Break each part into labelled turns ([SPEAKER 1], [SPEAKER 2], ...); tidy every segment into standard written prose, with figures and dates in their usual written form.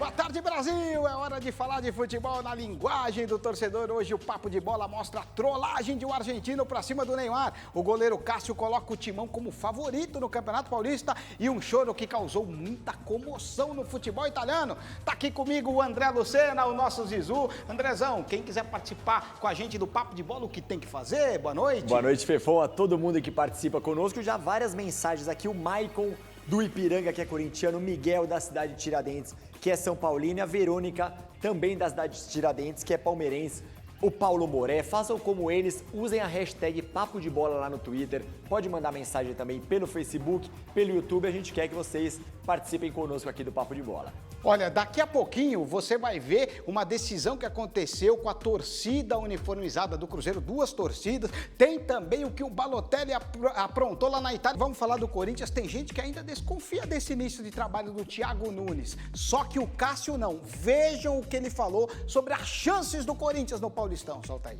[SPEAKER 1] Boa tarde, Brasil! É hora de falar de futebol na linguagem do torcedor. Hoje o Papo de Bola mostra a trollagem de um argentino pra cima do Neymar. O goleiro Cássio coloca o Timão como favorito no Campeonato Paulista e um choro que causou muita comoção no futebol italiano. Tá aqui comigo o André Lucena, o nosso Zizu. Andrezão, quem quiser participar com a gente do Papo de Bola, o que tem que fazer? Boa noite.
[SPEAKER 2] Boa noite, Fefão, a todo mundo que participa conosco. Já várias mensagens aqui, o Maicon do Ipiranga, que é corintiano, o Miguel da cidade de Tiradentes, que é São Paulino, e a Verônica, também da cidade de Tiradentes, que é palmeirense, o Paulo Moré. Façam como eles, usem a hashtag Papo de Bola lá no Twitter, pode mandar mensagem também pelo Facebook, pelo YouTube, a gente quer que vocês participem conosco aqui do Papo de Bola.
[SPEAKER 1] Olha, daqui a pouquinho você vai ver uma decisão que aconteceu com a torcida uniformizada do Cruzeiro, duas torcidas. Tem também o que o Balotelli aprontou lá na Itália. Vamos falar do Corinthians. Tem gente que ainda desconfia desse início de trabalho do Thiago Nunes. Só que o Cássio não. Vejam o que ele falou sobre as chances do Corinthians no Paulistão. Solta aí.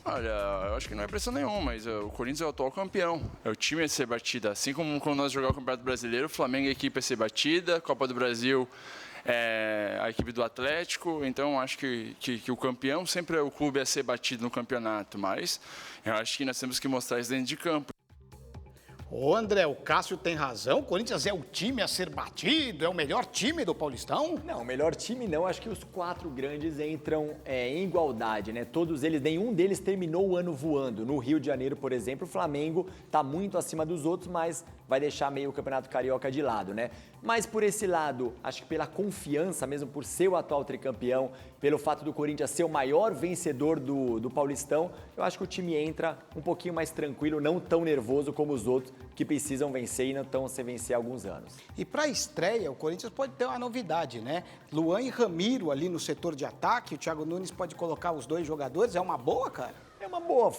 [SPEAKER 3] Olha, eu acho que não é pressão nenhuma, mas o Corinthians é o atual campeão. É o time a ser batida. Assim como quando nós jogamos o Campeonato Brasileiro, o Flamengo é a equipe a ser batida, Copa do Brasil é a equipe do Atlético. Então, acho que o campeão sempre é o clube a ser batido no campeonato. Mas eu acho que nós temos que mostrar isso dentro de campo.
[SPEAKER 1] Ô André, o Cássio tem razão, o Corinthians é o time a ser batido, é o melhor time do Paulistão?
[SPEAKER 2] Não, o melhor time não, acho que os quatro grandes entram em igualdade, né? Todos eles, nenhum deles terminou o ano voando. No Rio de Janeiro, por exemplo, o Flamengo está muito acima dos outros, mas vai deixar meio o Campeonato Carioca de lado, né? Mas por esse lado, acho que pela confiança, mesmo por ser o atual tricampeão, pelo fato do Corinthians ser o maior vencedor do Paulistão, eu acho que o time entra um pouquinho mais tranquilo, não tão nervoso como os outros que precisam vencer e não estão sem vencer há alguns anos.
[SPEAKER 1] E para a estreia, o Corinthians pode ter uma novidade, né? Luan e Ramiro ali no setor de ataque, o Thiago Nunes pode colocar os dois jogadores, é uma boa, cara?
[SPEAKER 2] É uma boa,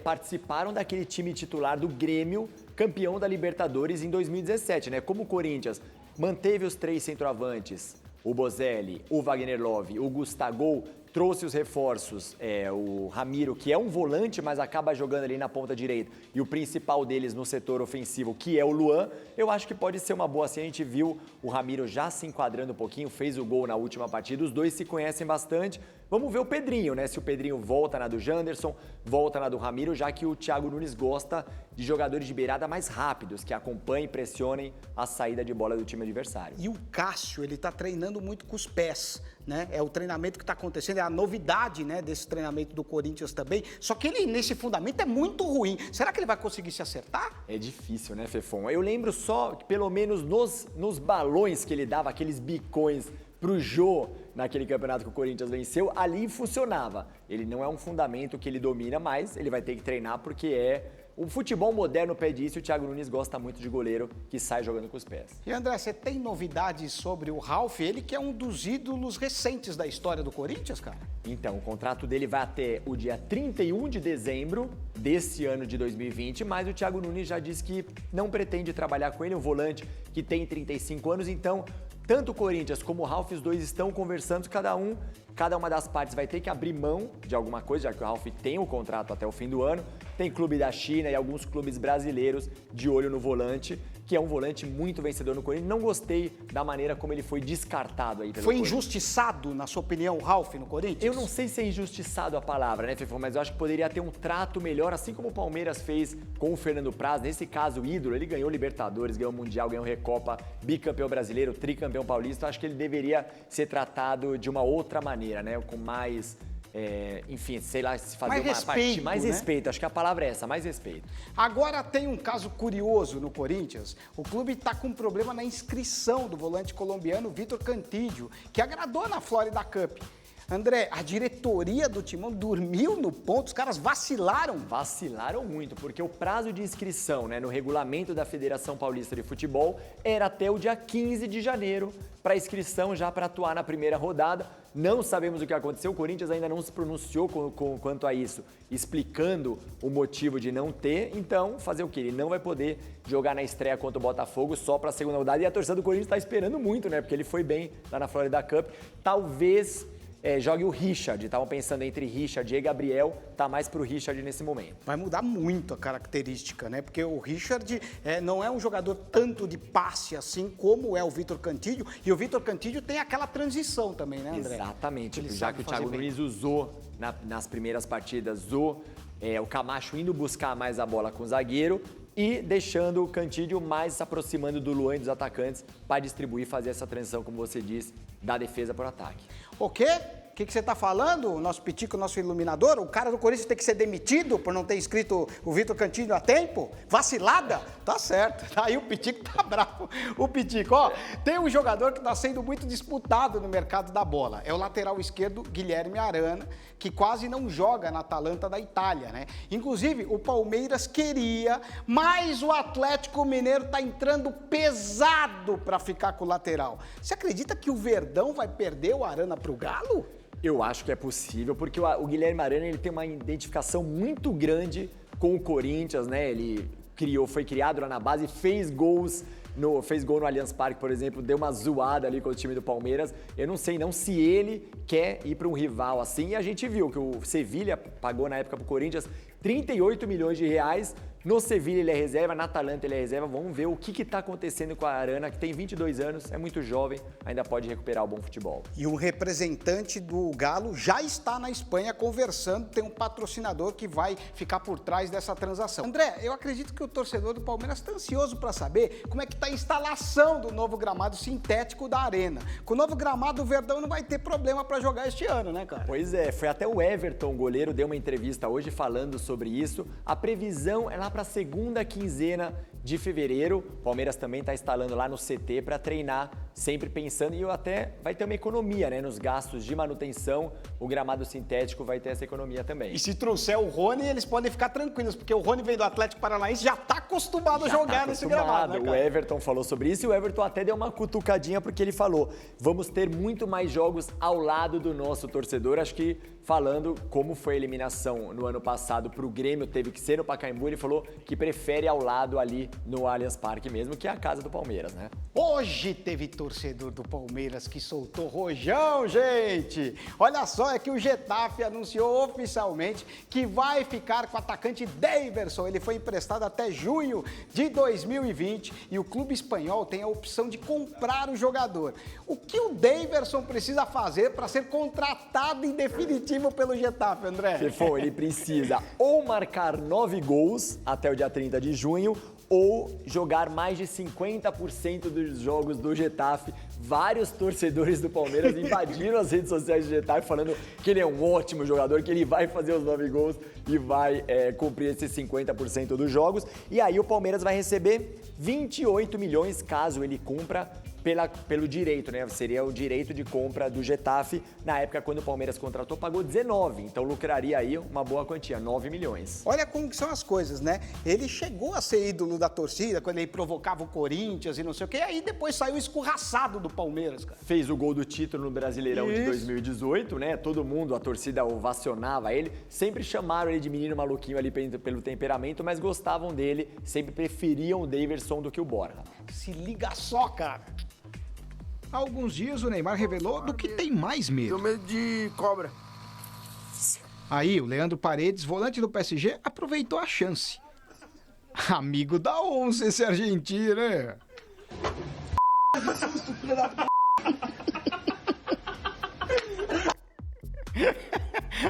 [SPEAKER 2] participaram daquele time titular do Grêmio, campeão da Libertadores em 2017, né? Como o Corinthians manteve os três centroavantes, o Bozelli, o Wagner Love, o Gustavo, trouxe os reforços, o Ramiro, que é um volante, mas acaba jogando ali na ponta direita, e o principal deles no setor ofensivo, que é o Luan, eu acho que pode ser uma boa. Assim, a gente viu o Ramiro já se enquadrando um pouquinho, fez o gol na última partida, os dois se conhecem bastante. Vamos ver o Pedrinho, né? Se o Pedrinho volta na do Janderson, volta na do Ramiro, já que o Thiago Nunes gosta de jogadores de beirada mais rápidos, que acompanhem e pressionem a saída de bola do time adversário.
[SPEAKER 1] E o Cássio, ele tá treinando muito com os pés, né? É o treinamento que está acontecendo, é a novidade, né, desse treinamento do Corinthians também. Só que ele, nesse fundamento, é muito ruim. Será que ele vai conseguir se acertar?
[SPEAKER 2] É difícil, né, Fefon? Eu lembro só que, pelo menos nos balões que ele dava, aqueles bicões pro Jô, naquele campeonato que o Corinthians venceu, ali funcionava. Ele não é um fundamento que ele domina, mas ele vai ter que treinar porque o futebol moderno pede isso e o Thiago Nunes gosta muito de goleiro que sai jogando com os pés.
[SPEAKER 1] E André, você tem novidades sobre o Ralf? Ele que é um dos ídolos recentes da história do Corinthians, cara?
[SPEAKER 2] Então, o contrato dele vai até o dia 31 de dezembro desse ano de 2020, mas o Thiago Nunes já disse que não pretende trabalhar com ele, um volante que tem 35 anos, então tanto o Corinthians como o Ralf, os dois estão conversando, cada uma das partes vai ter que abrir mão de alguma coisa, já que o Ralf tem o contrato até o fim do ano. Tem clube da China e alguns clubes brasileiros de olho no volante, que é um volante muito vencedor no Corinthians. Não gostei da maneira como ele foi descartado aí pelo Corinthians.
[SPEAKER 1] Foi injustiçado, na sua opinião, o Ralf no Corinthians?
[SPEAKER 2] Eu não sei se é injustiçado a palavra, né, Fefão? Mas eu acho que poderia ter um trato melhor, assim como o Palmeiras fez com o Fernando Praz. Nesse caso, o ídolo, ele ganhou Libertadores, ganhou Mundial, ganhou Recopa, bicampeão brasileiro, tricampeão paulista. Eu acho que ele deveria ser tratado de uma outra maneira, né? Com mais... enfim, sei lá, se fazer
[SPEAKER 1] mais respeito,
[SPEAKER 2] mais
[SPEAKER 1] né?
[SPEAKER 2] respeito, acho que a palavra é essa, mais respeito.
[SPEAKER 1] Agora tem um caso curioso no Corinthians, o clube está com um problema na inscrição do volante colombiano Vitor Cantillo, que agradou na Florida Cup. André, a diretoria do Timão dormiu no ponto, os caras vacilaram.
[SPEAKER 2] Vacilaram muito, porque o prazo de inscrição, né, no regulamento da Federação Paulista de Futebol era até o dia 15 de janeiro para inscrição já para atuar na primeira rodada. Não sabemos o que aconteceu, o Corinthians ainda não se pronunciou quanto a isso, explicando o motivo de não ter. Então, fazer o quê? Ele não vai poder jogar na estreia contra o Botafogo só para a segunda rodada. E a torcida do Corinthians está esperando muito, né? Porque ele foi bem lá na Florida Cup. Talvez jogue o Richard. Estavam pensando entre Richard e Gabriel, tá mais pro Richard nesse momento.
[SPEAKER 1] Vai mudar muito a característica, né? Porque o Richard não é um jogador tanto de passe assim como é o Vitor Cantillo. E o Vitor Cantillo tem aquela transição também, né, André?
[SPEAKER 2] Exatamente.
[SPEAKER 1] Ele
[SPEAKER 2] Já
[SPEAKER 1] sabe
[SPEAKER 2] que o
[SPEAKER 1] fazer
[SPEAKER 2] Thiago
[SPEAKER 1] bem.
[SPEAKER 2] Nunes usou nas primeiras partidas o Camacho indo buscar mais a bola com o zagueiro e deixando o Cantillo mais se aproximando do Luan e dos atacantes para distribuir e fazer essa transição, como você disse, da defesa para o ataque.
[SPEAKER 1] O quê? O que você está falando, o nosso Pitico, o nosso iluminador? O cara do Corinthians tem que ser demitido por não ter inscrito o Vitor Cantillo a tempo? Vacilada? Tá certo. Aí o Pitico tá bravo. O Pitico, ó, tem um jogador que está sendo muito disputado no mercado da bola. É o lateral esquerdo Guilherme Arana, que quase não joga na Atalanta da Itália, né? Inclusive, o Palmeiras queria, mas o Atlético Mineiro tá entrando pesado para ficar com o lateral. Você acredita que o Verdão vai perder o Arana pro Galo?
[SPEAKER 2] Eu acho que é possível, porque o Guilherme Arana ele tem uma identificação muito grande com o Corinthians, né? Ele foi criado lá na base, fez gol no Allianz Parque, por exemplo, deu uma zoada ali com o time do Palmeiras. Eu não sei não se ele quer ir para um rival assim. E a gente viu que o Sevilha pagou na época para o Corinthians 38 milhões de reais. No Sevilha ele é reserva, na Atalanta ele é reserva. Vamos ver o que está acontecendo com a Arana, que tem 22 anos, é muito jovem, ainda pode recuperar o bom futebol.
[SPEAKER 1] E um representante do Galo já está na Espanha conversando, tem um patrocinador que vai ficar por trás dessa transação. André, eu acredito que o torcedor do Palmeiras está ansioso para saber como é que está a instalação do novo gramado sintético da Arena. Com o novo gramado, o Verdão não vai ter problema para jogar este ano, né, cara?
[SPEAKER 2] Pois é, foi até o Everton, o goleiro, deu uma entrevista hoje falando sobre isso. A previsão é lá para a segunda quinzena de fevereiro. O Palmeiras também está instalando lá no CT para treinar, sempre pensando, e até vai ter uma economia, né, nos gastos de manutenção. O gramado sintético vai ter essa economia também.
[SPEAKER 1] E se trouxer o Rony, eles podem ficar tranquilos, porque o Rony veio do Atlético Paranaense, já está acostumado a jogar nesse gramado, né, cara?
[SPEAKER 2] O Everton falou sobre isso e o Everton até deu uma cutucadinha porque ele falou: vamos ter muito mais jogos ao lado do nosso torcedor. Acho que falando como foi a eliminação no ano passado para o Grêmio, teve que ser no Pacaembu, ele falou que prefere ao lado ali no Allianz Parque mesmo, que é a casa do Palmeiras, né?
[SPEAKER 1] Hoje teve torcedor do Palmeiras que soltou rojão, gente! Olha só, é que o Getafe anunciou oficialmente que vai ficar com o atacante Daverson. Ele foi emprestado até junho de 2020 e o clube espanhol tem a opção de comprar o jogador. O que o Daverson precisa fazer para ser contratado em definitivo pelo Getafe, André?
[SPEAKER 2] Ele precisa ou marcar 9 gols até o dia 30 de junho, ou jogar mais de 50% dos jogos do Getafe. Vários torcedores do Palmeiras invadiram as redes sociais do Getafe falando que ele é um ótimo jogador, que ele vai fazer os 9 gols e vai cumprir esses 50% dos jogos. E aí o Palmeiras vai receber 28 milhões caso ele cumpra pelo direito, né? Seria o direito de compra do Getafe. Na época, quando o Palmeiras contratou, pagou 19, então lucraria aí uma boa quantia, 9 milhões.
[SPEAKER 1] Olha como que são as coisas, né? Ele chegou a ser ídolo da torcida, quando ele provocava o Corinthians e não sei o quê, e aí depois saiu escorraçado do Palmeiras, cara.
[SPEAKER 2] Fez o gol do título no Brasileirão de 2018, né? Todo mundo, a torcida ovacionava ele, sempre chamaram ele de menino maluquinho ali pelo temperamento, mas gostavam dele, sempre preferiam o Daverson do que o Borja.
[SPEAKER 1] Se liga só, cara.
[SPEAKER 4] Há alguns dias o Neymar revelou do que tem mais medo.
[SPEAKER 5] Tenho medo de cobra.
[SPEAKER 4] Aí o Leandro Paredes, volante do PSG, aproveitou a chance. Amigo da onça esse argentino, né?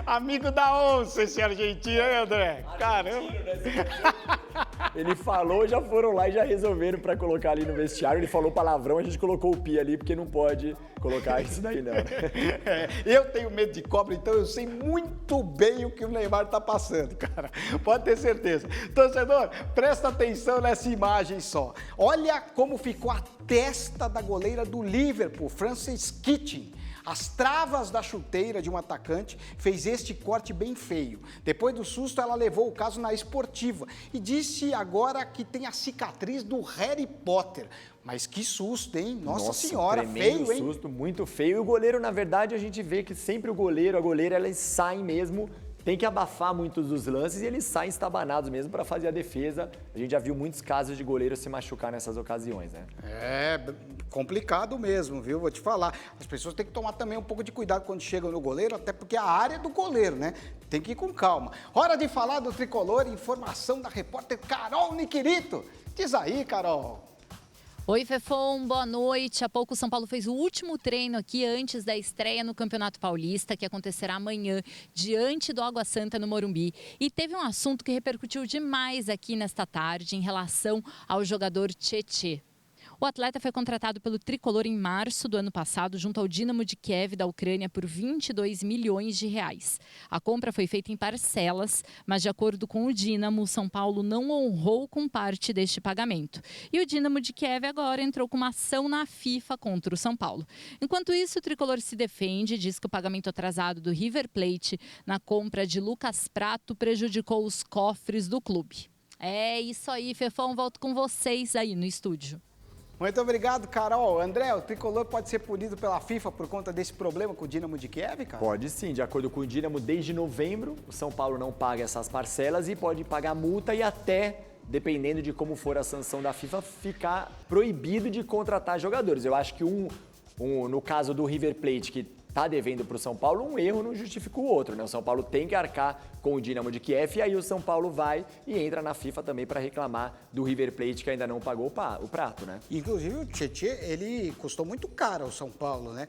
[SPEAKER 1] Amigo da onça esse argentino, né, André? Caramba.
[SPEAKER 2] Ele falou, já foram lá e já resolveram pra colocar ali no vestiário. Ele falou palavrão, a gente colocou o pi ali, porque não pode colocar isso daí, não.
[SPEAKER 1] Eu tenho medo de cobra, então eu sei muito bem o que o Neymar tá passando, cara. Pode ter certeza. Torcedor, presta atenção nessa imagem só. Olha como ficou a testa da goleira do Liverpool, Frances Keating. As travas da chuteira de um atacante fez este corte bem feio. Depois do susto, ela levou o caso na esportiva e disse agora que tem a cicatriz do Harry Potter. Mas que susto, hein? Nossa Senhora, feio, hein?
[SPEAKER 2] Susto, muito feio. E o goleiro, na verdade, a gente vê que sempre a goleira, elas saem mesmo tem que abafar muitos dos lances e eles saem estabanados mesmo para fazer a defesa. A gente já viu muitos casos de goleiro se machucar nessas ocasiões, né?
[SPEAKER 1] É complicado mesmo, viu? Vou te falar. As pessoas têm que tomar também um pouco de cuidado quando chegam no goleiro, até porque a área é do goleiro, né? Tem que ir com calma. Hora de falar do tricolor, informação da repórter Carol Niquirito. Diz aí, Carol.
[SPEAKER 5] Oi, Fefon, boa noite. Há pouco o São Paulo fez o último treino aqui antes da estreia no Campeonato Paulista, que acontecerá amanhã, diante do Água Santa, no Morumbi. E teve um assunto que repercutiu demais aqui nesta tarde em relação ao jogador Tietê. O atleta foi contratado pelo Tricolor em março do ano passado, junto ao Dínamo de Kiev da Ucrânia, por 22 milhões de reais. A compra foi feita em parcelas, mas de acordo com o Dínamo, o São Paulo não honrou com parte deste pagamento. E o Dínamo de Kiev agora entrou com uma ação na FIFA contra o São Paulo. Enquanto isso, o Tricolor se defende, diz que o pagamento atrasado do River Plate na compra de Lucas Prato prejudicou os cofres do clube. É isso aí, Fefão, volto com vocês aí no estúdio.
[SPEAKER 1] Muito obrigado, Carol. André, o tricolor pode ser punido pela FIFA por conta desse problema com o Dínamo de Kiev, cara?
[SPEAKER 2] Pode sim, de acordo com o Dínamo, desde novembro o São Paulo não paga essas parcelas e pode pagar multa e até, dependendo de como for a sanção da FIFA, ficar proibido de contratar jogadores. Eu acho que no caso do River Plate, que está devendo para o São Paulo, um erro não justifica o outro, né? O São Paulo tem que arcar com o Dínamo de Kiev e aí o São Paulo vai e entra na FIFA também para reclamar do River Plate que ainda não pagou o prato, né?
[SPEAKER 1] Inclusive o Tietê, ele custou muito caro ao São Paulo, né?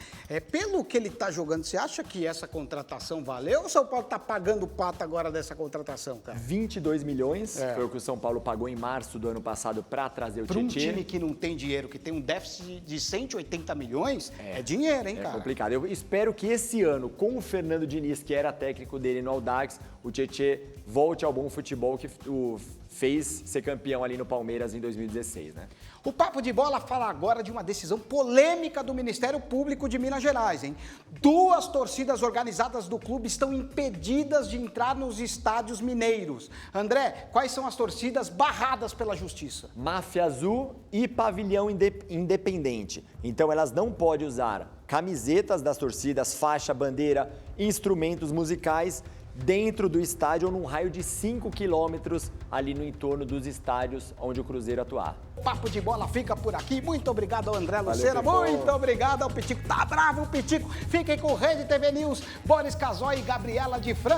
[SPEAKER 1] Pelo que ele está jogando, você acha que essa contratação valeu ou o São Paulo está pagando o pato agora dessa contratação, cara?
[SPEAKER 2] 22 milhões foi o que o São Paulo pagou em março do ano passado para trazer o Tietê.
[SPEAKER 1] Para um time que não tem dinheiro, que tem um déficit de 180 milhões, é dinheiro, hein, cara?
[SPEAKER 2] É complicado. Eu espero que esse ano, com o Fernando Diniz, que era técnico dele no Audax, o Tietê volte ao bom futebol que o fez ser campeão ali no Palmeiras em 2016, né?
[SPEAKER 1] O Papo de Bola fala agora de uma decisão polêmica do Ministério Público de Minas Gerais, hein? 2 torcidas organizadas do clube estão impedidas de entrar nos estádios mineiros. André, quais são as torcidas barradas pela Justiça?
[SPEAKER 2] Máfia Azul e Pavilhão Independente. Então elas não podem usar camisetas das torcidas, faixa, bandeira, instrumentos musicais dentro do estádio ou num raio de 5 quilômetros ali no entorno dos estádios onde o Cruzeiro atuar.
[SPEAKER 1] O Papo de Bola fica por aqui. Muito obrigado ao André Lucena.
[SPEAKER 2] Valeu,
[SPEAKER 1] muito obrigado ao Pitico. Tá bravo o Pitico. Fiquem com o Rede TV News, Boris Casoy e Gabriela de França.